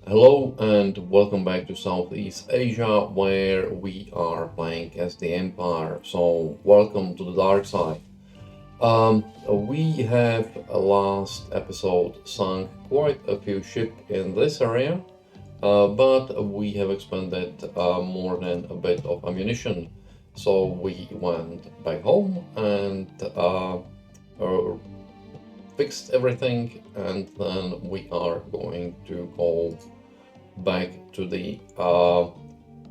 Hello and welcome back to Southeast Asia, where we are playing as the Empire. So, welcome to the dark side. We have last episode sunk quite a few ships in this area, but we have expended more than a bit of ammunition. So we went back home and uh, fixed everything, and then we are going to go back to the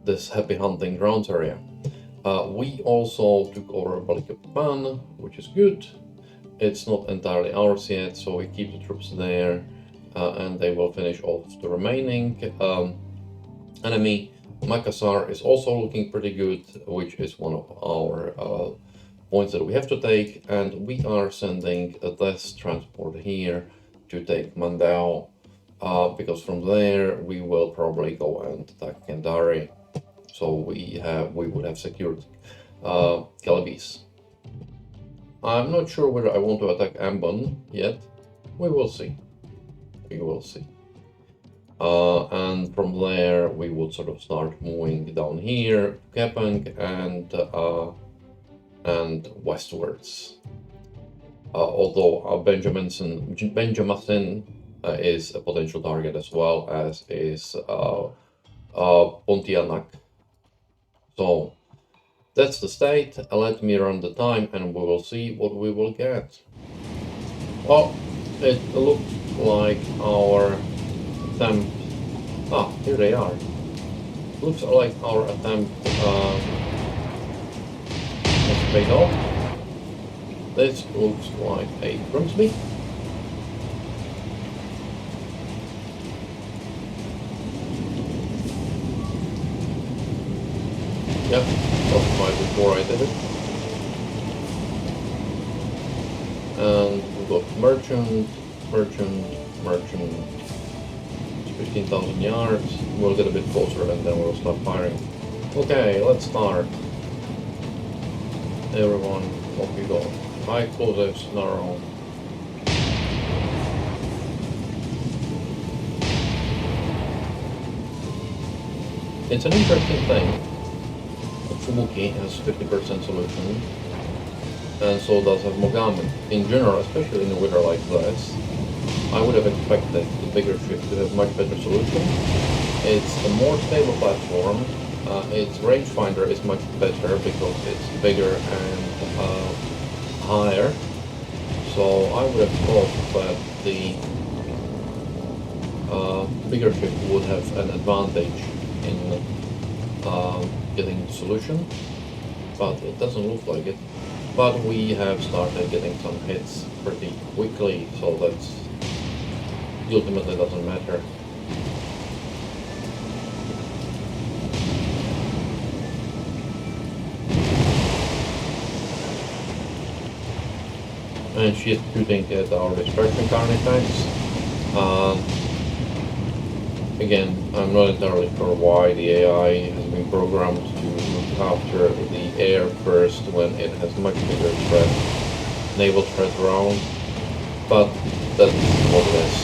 this happy hunting grounds area. We also took over Balikpapan, which is good. It's not entirely ours yet, so we keep the troops there, and they will finish off the remaining enemy. Makassar is also looking pretty good, which is one of our points that we have to take, and we are sending this transport here to take Mandao, because from there we will probably go and attack Kendari. So we would have secured Calabis. I'm not sure whether I want to attack Ambon yet. We will see. We will see. And from there we would sort of start moving down here to Kepang and westwards. Although Benjamin is a potential target, as well as is Pontianak. So that's the state. Let me run the time and we will see what we will get. Well, it looks like our attempt... Ah, here they are. Looks like our attempt has paid off. This looks like a Grimsby. Yep, that's right before I did it. And we've got merchant. 15,000 yards. We'll get a bit closer and then we'll start firing. Okay, let's start. Everyone, off we go. High explosives, narrow. It's an interesting thing. Fubuki has 50% solution, and so does have Mogami. In general, especially in a weather like this, I would have expected the bigger ship to have much better solution. It's a more stable platform. Its rangefinder is much better because it's bigger and higher. So I would have thought that the bigger ship would have an advantage in getting the solution, but it doesn't look like it. But we have started getting some hits pretty quickly, so that's ultimately doesn't matter. And she's shooting at our destruction carnage. Again, I'm not entirely sure why the AI has been programmed to look after the air first when it has much bigger threat, naval threat around, but that's what it is.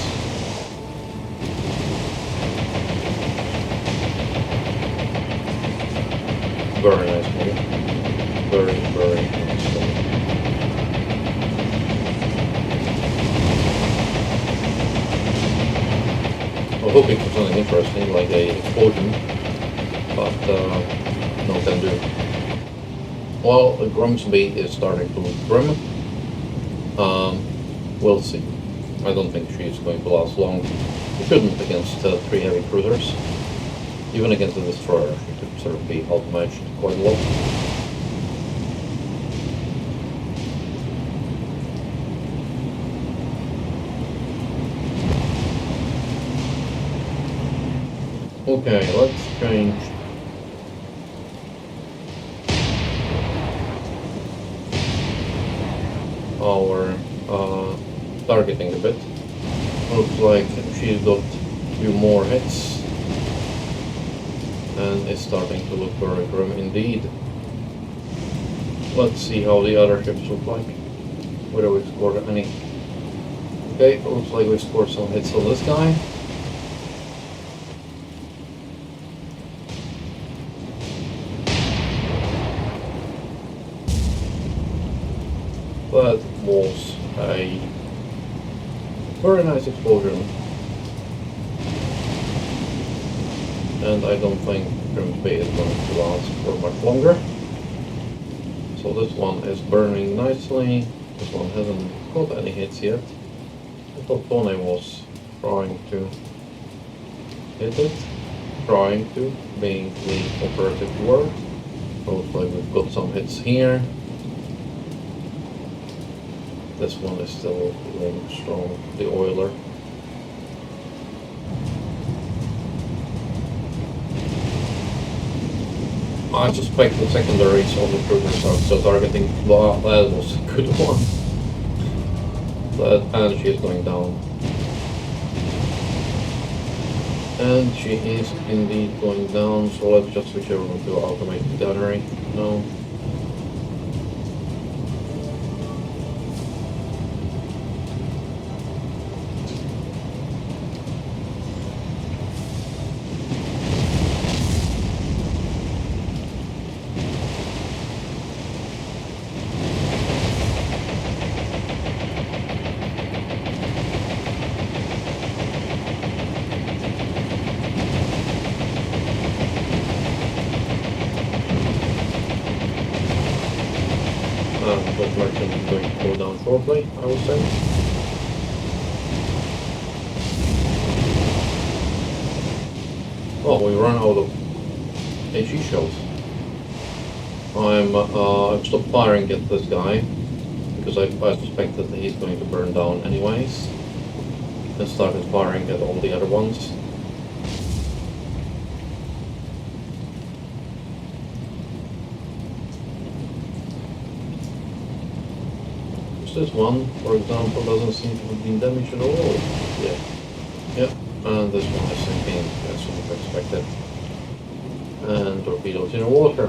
Very nice move. Very nice move. I was hoping for something interesting, like a explosion, but no can do. Well, Grimsby is starting to look grim. We'll see. I don't think she's going to last long. She shouldn't against 3 heavy cruisers. Even against a destroyer, she could sort of be outmatched quite a lot. Okay, let's change our targeting a bit. Looks like she's got a few more hits and it's starting to look very grim indeed. Let's see how the other ships look like. Whether we scored any. Okay, looks like we scored some hits on this guy. very nice explosion. And I don't think Grimsby is going to last for much longer. So this one is burning nicely. This one hasn't got any hits yet. I thought Tony was trying to hit it. Trying to, being the operative word. Looks like we've got some hits here. This one is still going strong, the oiler. I suspect the secondaries on the cruisers are still targeting. Wow, that was a good one. And she is going down. And she is indeed going down, so let's just switch over to automated gunnery. No. That merchant is going to go down shortly, I would say. Oh, we run out of HE shells. I've stopped firing at this guy because I suspect that he's going to burn down anyways, and started firing at all the other ones. This one, for example, doesn't seem to have been damaged at all. Yeah. Yep. And this one is sinking, as we expected. And torpedoes in the water.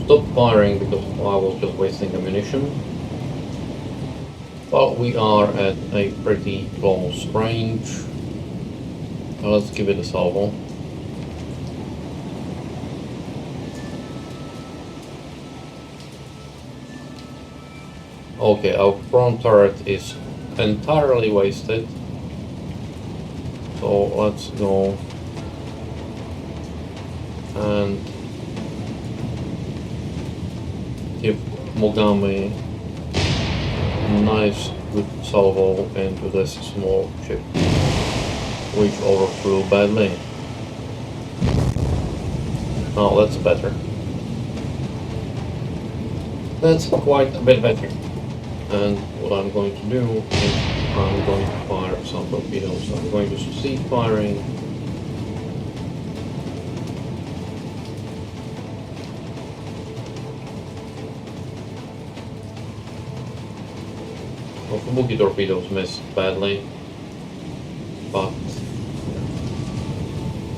Stop firing because I was just wasting ammunition. Well, we are at a pretty close range. Let's give it a salvo. Okay, our front turret is entirely wasted. So let's go and give Mogami a nice good salvo into this small ship, which overflew badly. Oh, that's better. That's quite a bit better. And what I'm going to do is I'm going to fire some torpedoes. I'm going to cease firing. Well, Fubuki torpedoes missed badly, but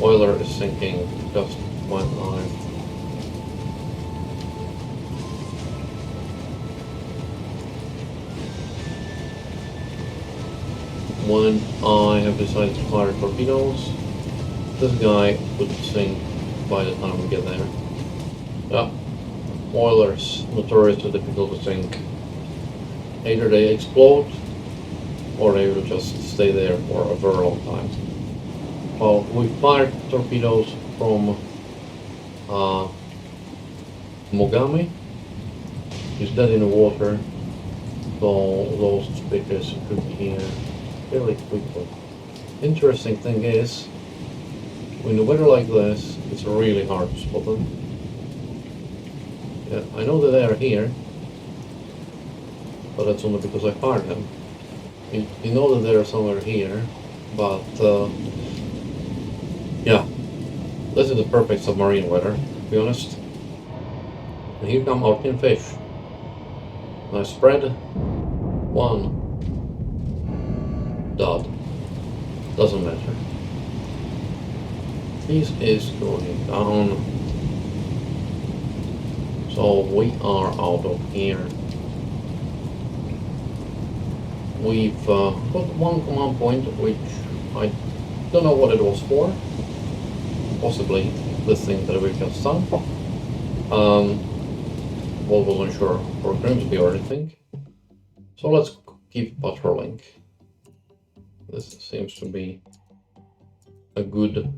oiler is sinking just one eye. When I have decided to fire torpedoes, this guy would sink by the time we get there. Yeah, oilers notoriously difficult to sink. Either they explode, or they will just stay there for a very long time. Well, we fired torpedoes from Mogami. He's dead in the water, so those speakers could be here fairly quickly. Interesting thing is, in a weather like this, it's really hard to spot them. Yeah, I know that they are here, but that's only because I fired them. You know that they are somewhere here, but yeah, this is the perfect submarine weather, to be honest. And here come our tin fish. Nice spread. One. Dot. Doesn't matter. This is going down. So we are out of here. We've got one command point, which I don't know what it was for. possibly this thing that we've just done. Well, wasn't sure for Grimsby or anything. So let's keep patrolling. This seems to be a good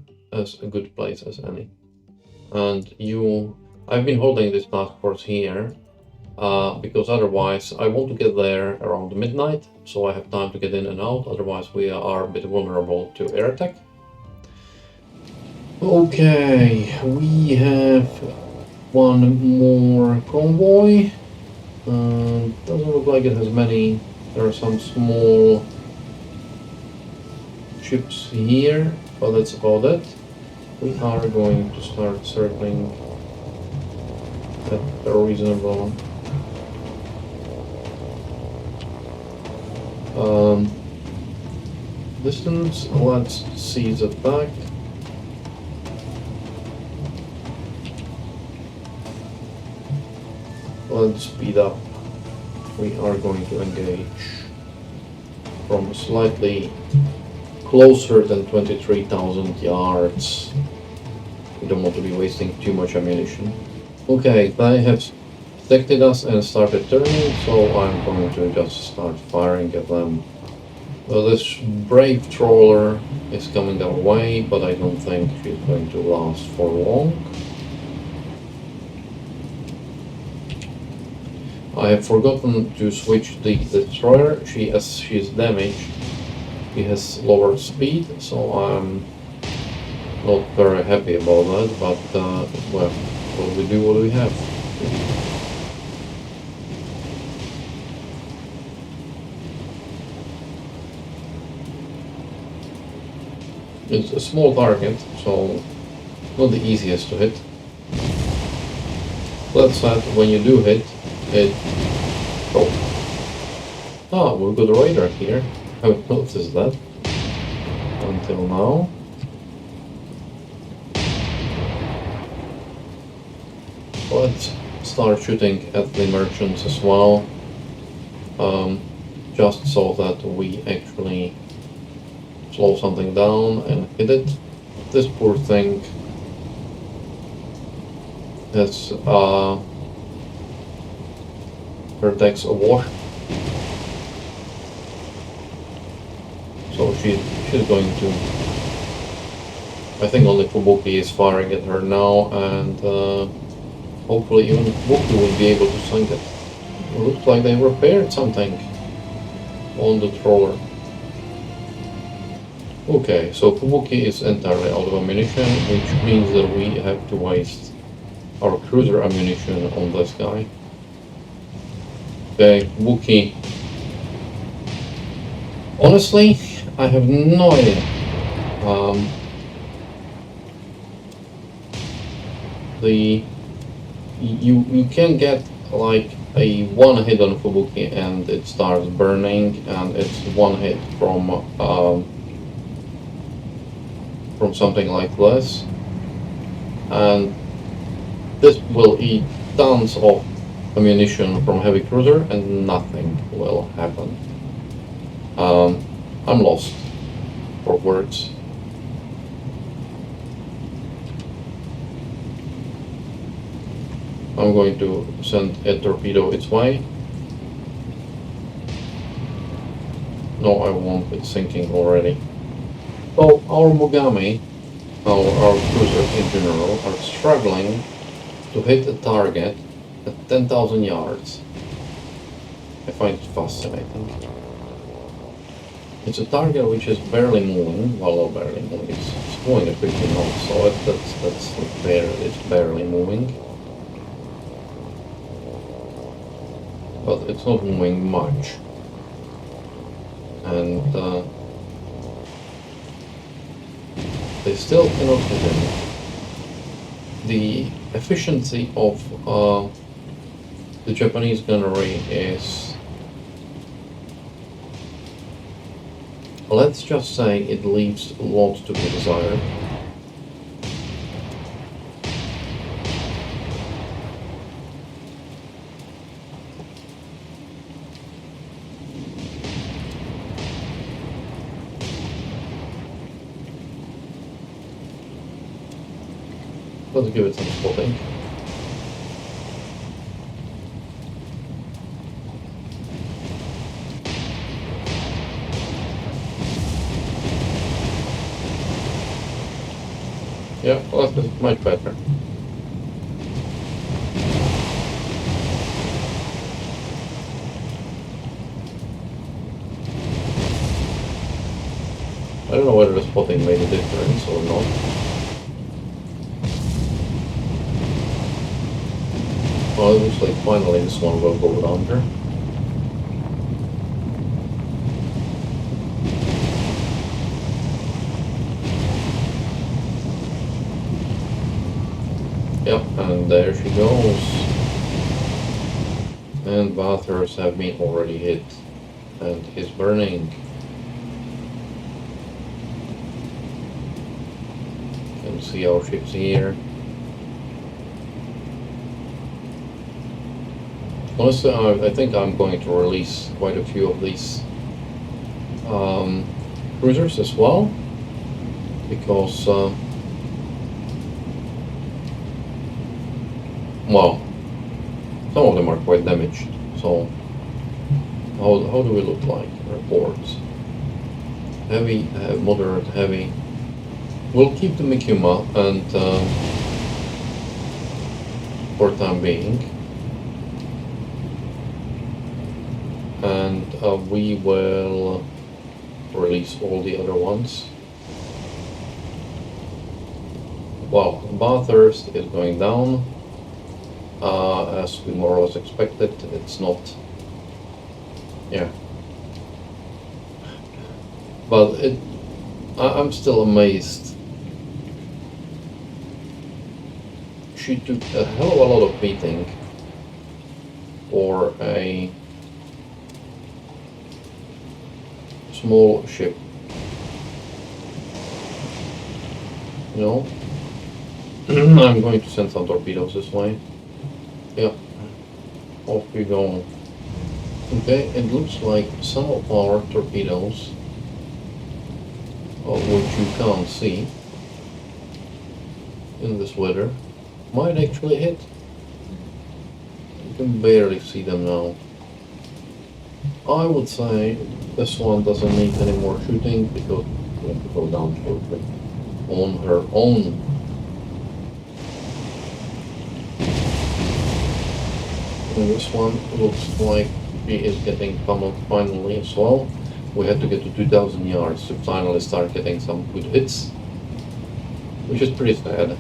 place as any. And I've been holding this task force here because otherwise I want to get there around midnight, so I have time to get in and out. Otherwise we are a bit vulnerable to air attack. Okay, we have one more convoy. Doesn't look like it has many. There are some small ships here, but that's about it. We are going to start circling at a reasonable distance. Let's seize it back. Let's speed up. We are going to engage from slightly closer than 23,000 yards. We don't want to be wasting too much ammunition. Okay, they have detected us and started turning, so I'm going to just start firing at them. This brave trawler is coming our way, but I don't think she's going to last for long. I have forgotten to switch the destroyer. She's damaged. She has lower speed, so I'm not very happy about that, but well, we do what we have. It's a small target, so not the easiest to hit. That said, when you do hit, it... Oh. Ah, we've got a radar here. I haven't noticed that until now. Let's start shooting at the merchants as well, just so that we actually slow something down and hit it. This poor thing has her deck's awash, so she's going to... I think only Fubuki is firing at her now, and hopefully even Fubuki will be able to sink it. It looks like they repaired something on the trawler. Okay, so Fubuki is entirely out of ammunition, which means that we have to waste our cruiser ammunition on this guy. Okay, Fubuki. Honestly, I have no idea. You can get like a one hit on Fubuki and it starts burning, and it's one hit from something like this, and this will eat tons of ammunition from heavy cruiser and nothing will happen. I'm lost for words. I'm going to send a torpedo its way. No, I won't, it's sinking already. So our Mogami, our cruisers in general, are struggling to hit a target at 10,000 yards. I find it fascinating. It's a target which is barely moving, well, not barely moving, it's moving at 50 knots, so that's there, it's barely moving. But it's not moving much. And they still cannot hit him. The efficiency of the Japanese gunnery is, let's just say, it leaves a lot to be desired. let's give it some spotting. Yeah, well, that's much better. I don't know whether the spotting made a difference or not. Well, it looks like finally this one will go under. Yep, and there she goes. And bathers have been already hit. And is burning. You can see our ships here. Honestly, I think I'm going to release quite a few of these cruisers as well, because well, some of them are quite damaged. So how do we look like? Reports. Heavy, moderate, heavy. We'll keep the Mikuma and for the time being, and we will release all the other ones. Well, Bathurst is going down, as we more or less expected. It's not, yeah, but I'm still amazed. She took a hell of a lot of beating for a small ship. You know, I'm going to send some torpedoes this way. Yeah, off we go. Okay, it looks like some of our torpedoes, which you can't see in this weather, might actually hit. You can barely see them now. I would say this one doesn't need any more shooting because we have to go down shortly on her own. And this one looks like she is getting pummeled finally as well. We had to get to 2,000 yards to finally start getting some good hits, which is pretty sad.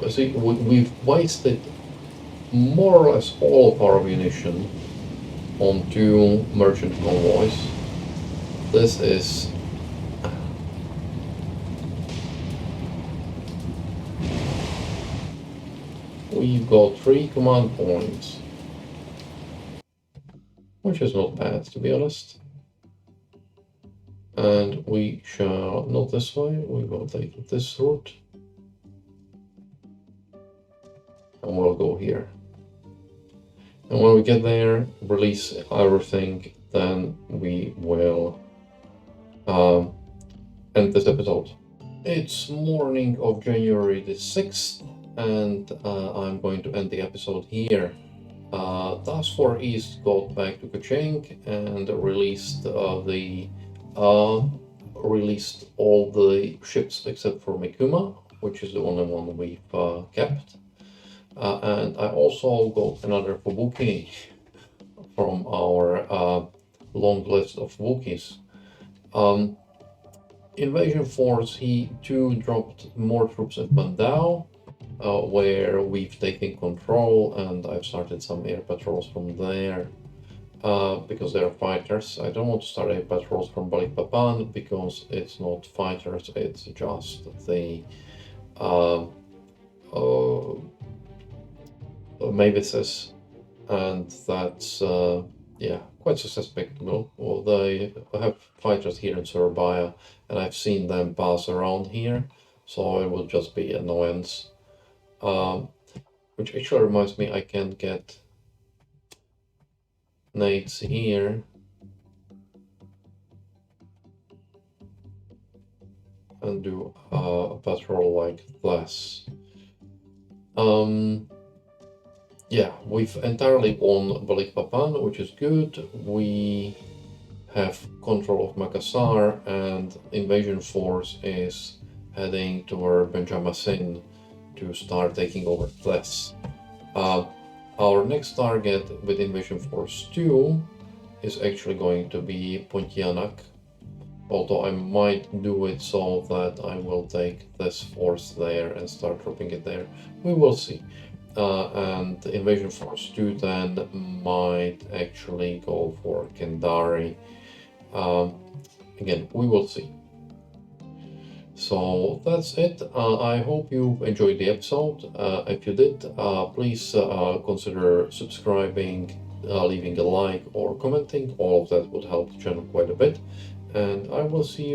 But see, we've wasted more or less all of our ammunition on 2 merchant convoys. This is we've got 3 command points, which is not bad, to be honest. And we shall, not this way, we will take this route. And we'll go here. And when we get there, release everything, then we will end this episode. It's morning of January the 6th, and I'm going to end the episode here. Task Force East got back to Kuching and released released all the ships except for Mikuma, which is the only one we've kept. And I also got another Fubuki from our long list of Wookies. Invasion Force, he too dropped more troops at Bandao, where we've taken control, and I've started some air patrols from there. Because they're fighters. I don't want to start air patrols from Balikpapan because it's not fighters, it's just the Mavises, and that's yeah, quite suspectable. Well, they have fighters here in Surabaya, and I've seen them pass around here, so it will just be annoyance. Which actually reminds me, I can get nades here. and do a patrol like this. Yeah, we've entirely won Balikpapan, which is good. We have control of Makassar, and invasion force is heading toward Banjarmasin to start taking over this. Our next target with invasion force 2 is actually going to be Pontianak, although I might do it so that I will take this force there and start dropping it there. We will see. And the invasion force 2 then might actually go for Kendari. Again, we will see. So that's it. I hope you enjoyed the episode. If you did, please consider subscribing, leaving a like or commenting. All of that would help the channel quite a bit. And I will see you